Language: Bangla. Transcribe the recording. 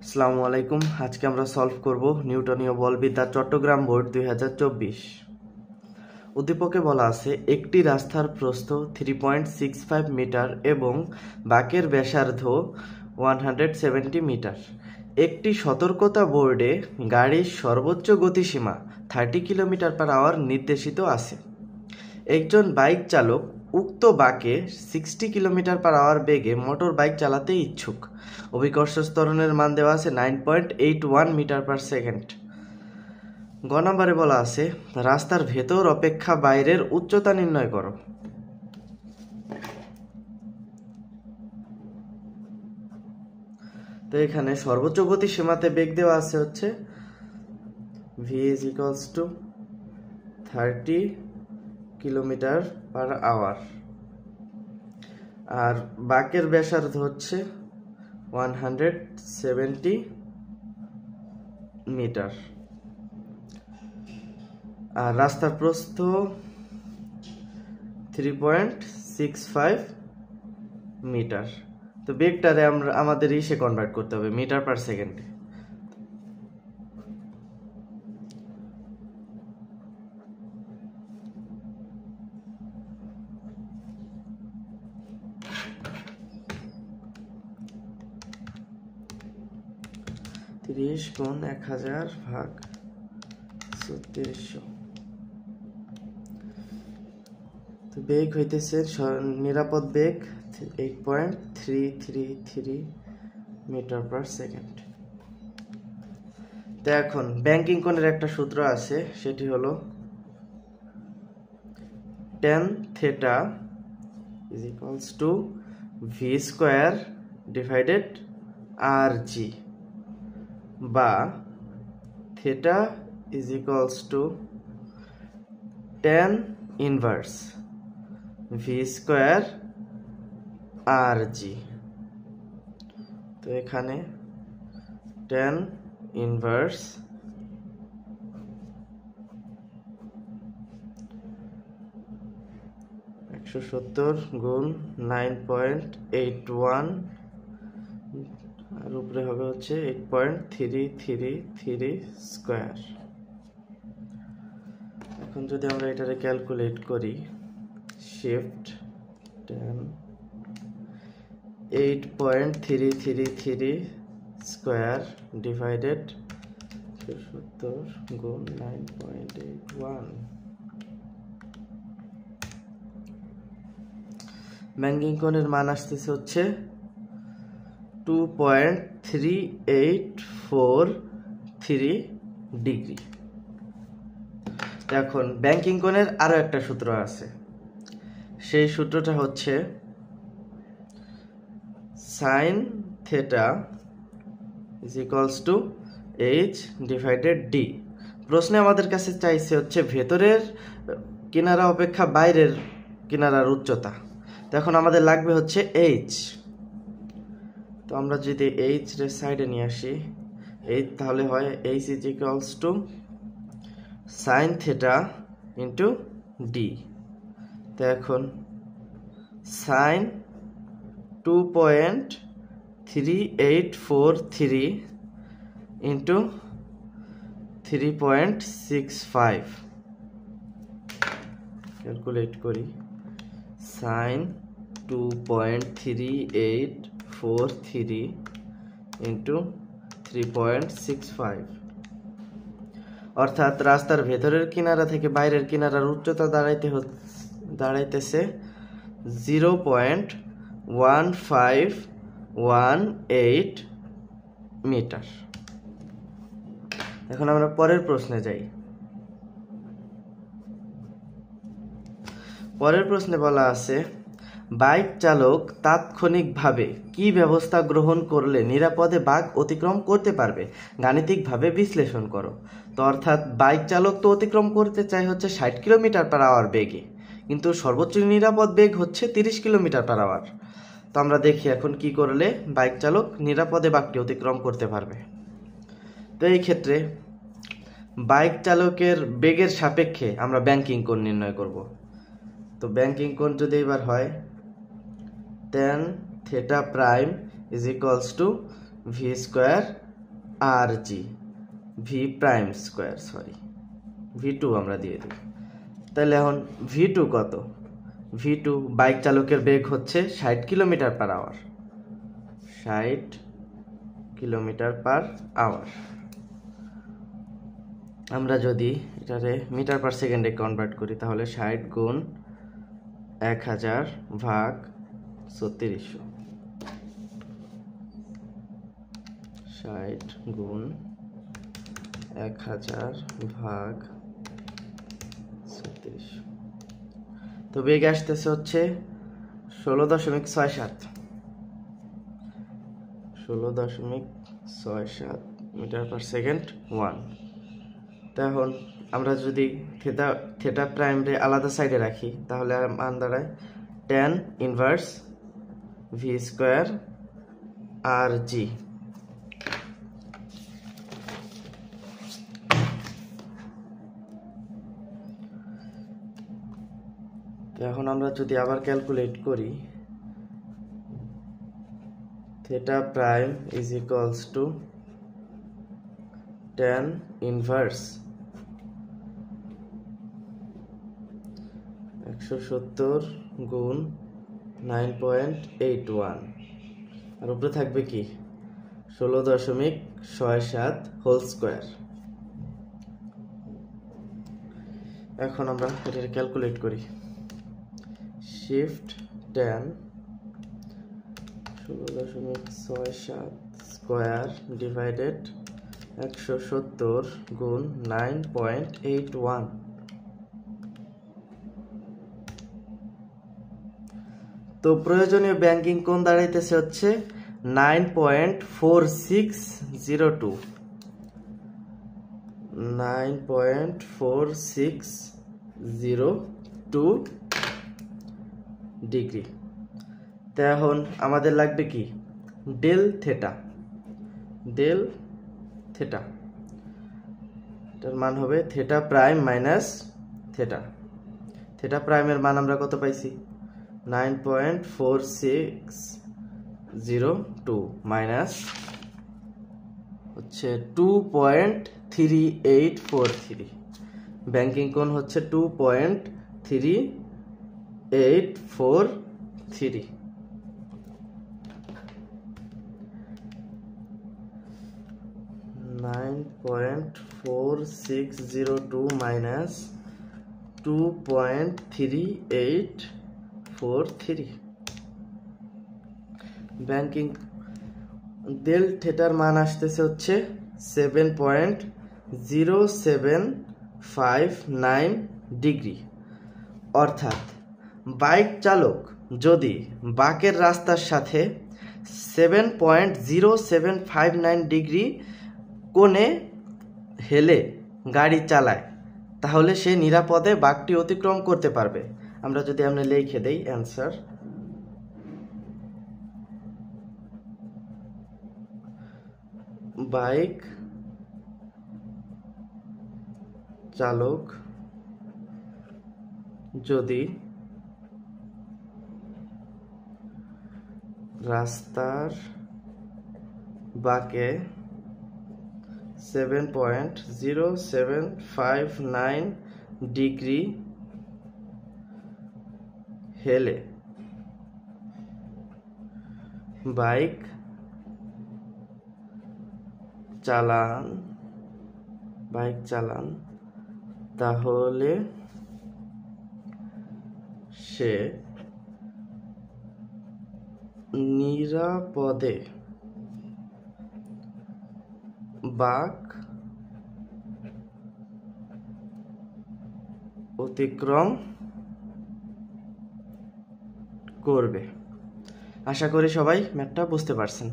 আসসালামু আলাইকুম। আজকে আমরা সলভ করব নিউটনীয় বলবিদ্যা চট্টগ্রাম বোর্ড 2024। উদ্দীপকে বলা আছে একটি রাস্তার প্রস্থ 3.65 মিটার এবং বাঁকের ব্যাসার্ধ 170 মিটার। একটি সতর্কতা বোর্ডে গাড়ির সর্বোচ্চ গতিসীমা 30 কিলোমিটার/আওয়ার নির্দেশিত আছে। একজন বাইক চালক উক্ত বাঁকে 60 কিলোমিটার/আওয়ার বেগে মোটর বাইক চালাতে ইচ্ছুক। অভিকর্ষ ত্বরণের মান দেওয়া আছে 9.81 মিটার/সেকেন্ড। গ নম্বরে বলা আছে রাস্তার ভেতর অপেক্ষা বাইরের উচ্চতা নির্ণয় করো। তো এখানে সর্বোচ্চ গতি সীমাতে বেগ দেওয়া আছে হচ্ছে v = 30 কিলোমিটার/আওয়ার, আর বাঁকের ব্যাসার্ধ হচ্ছে 170 মিটার, আর রাস্তার প্রস্থ 3.65 মিটার। তো বেগটারে আমরা আমাদের ইসে কনভার্ট করতে হবে মিটার/সেকেন্ডে। × 1000/3600। তো বেগ হইতেছে নিরাপদ বেগ 8.333 মিটার/সেকেন্ড। তো এখন ব্যাংকিং কোণের একটা সূত্র আছে, সেটি হলো tan θ = v²/rg, বা θ = tan ইনভার্স v²/rg। তো এখানে tan ইনভার্স (170 × 9.81) আর উপরে হবে হচ্ছে 8.333 স্কয়ার। এখন যদি আমরা এটারে ক্যালকুলেট করি, shift tan 8.333 square divided 170 × 9.81, banking কোণের মান আসতেছে হচ্ছে 2.3843 ডিগ্রি। এখন ব্যাংকিং কোণের আরো একটা সূত্র আছে, সেই সূত্রটা হচ্ছে sin θ = h/d। প্রশ্নে আমাদের কাছে চাইছে হচ্ছে ভেতরের কিনারা অপেক্ষা বাইরের কিনারার উচ্চতা। তো এখন আমাদের লাগবে হচ্ছে h। তো আমরা যদি h রে সাইডে নিয়ে আসি, h তাহলে হয় h = sin θ × d। তো এখন sin 2.3843 × 3.65, ক্যালকুলেট করি। sin 2.3843 × 3.65, অর্থাৎ রাস্তার ভেতরের কিনারা থেকে বাইরের কিনারার উচ্চতা দাঁড়াইতেছে 0.1518 মিটার। এখন আমরা পরের প্রশ্নে যাই। পরের প্রশ্নে বলা আছে বাইক চালক তাৎক্ষণিকভাবে কি ব্যবস্থা গ্রহণ করলে নিরাপদে বাঁক অতিক্রম করতে পারবে, গাণিতিকভাবে বিশ্লেষণ করো। তো অর্থাৎ বাইক চালক তো অতিক্রম করতে চাই হচ্ছে 60 কিলোমিটার/আওয়ার বেগে, কিন্তু সর্বোচ্চ নিরাপদ বেগ হচ্ছে 30 কিলোমিটার/আওয়ার। তো আমরা দেখি এখন কি করলে বাইক চালক নিরাপদে বাঁকটি অতিক্রম করতে পারবে। তো এই ক্ষেত্রে বাইক চালকের বেগের সাপেক্ষে আমরা ব্যাংকিং কোণ নির্ণয় করব। তো ব্যাংকিং কোণ যদি এবার হয় tan θ' = v² আর g v prime square, sorry V2 আমরা দিয়ে দিই। তাহলে এখন V2 কত? V2 বাইক চালকের বেগ হচ্ছে 60 kilometre per hour, 60 kilometre per hour. আমরা যদি এটারে মিটার পার সেকেন্ডে কনভার্ট করি তাহলে 60 গুণ 1000 ভাগ 3600, 60 গুণ 1000 ভাগ 3600। তো বেগ আসতেছে হচ্ছে 16.67, 16.67 মিটার পার সেকেন্ড 1। তখন আমরা যদি থিটা প্রাইম রে আলাদা সাইডে রাখি তাহলে মান দাঁড়ায় tan ইনভার্স ভি স্কোয়ার আর জি। এখন আমরা যদি আবার ক্যালকুলেট করি, theta prime is equals to tan inverse 170 গুণ 9.81, আর উপরে থাকবে কি 16.67 হোল স্কোয়ার। এখন আমরা এটা ক্যালকুলেট করি, শিফট tan 16.67 স্কোয়ার ডিভাইডেড 170 গুণ 9.81। তো প্রয়োজনীয় ব্যাংকিং কোণ দাঁড়াইতেছে হচ্ছে 9.4602, 9.4602 ডিগ্রি। তো এখন আমাদের লাগবে কি ডেল থেটা, ডেল থেটা এটার মান হবে theta prime minus theta. Theta প্রাইমের মান আমরা কত পাইছি 9.4602 মাইনাস হচ্ছে 2.3843, ব্যাংকিং কোণ হচ্ছে 2.3843, 9.4602 মাইনাস 2.3843। ব্যাংকিং ডেল থেটার মান আসতেছে হচ্ছে 7.0759 ডিগ্রি। অর্থাৎ বাইক চালক যদি বাঁকের রাস্তার সাথে 7.0759 ডিগ্রি কোণে হেলে গাড়ি চালায় তাহলে সে নিরাপদে বাঁকটি অতিক্রম করতে পারবে। আমরা যদি আমরা লিখে দেই অ্যান্সার, বাইক চালক যদি রাস্তার বাঁকে 7.0759 ডিগ্রি হেলে বাইক চালান তাহলে সে নিরাপদে বাঁক অতিক্রম করবে। আশা করি সবাই ম্যাথটা বুঝতে পারছেন।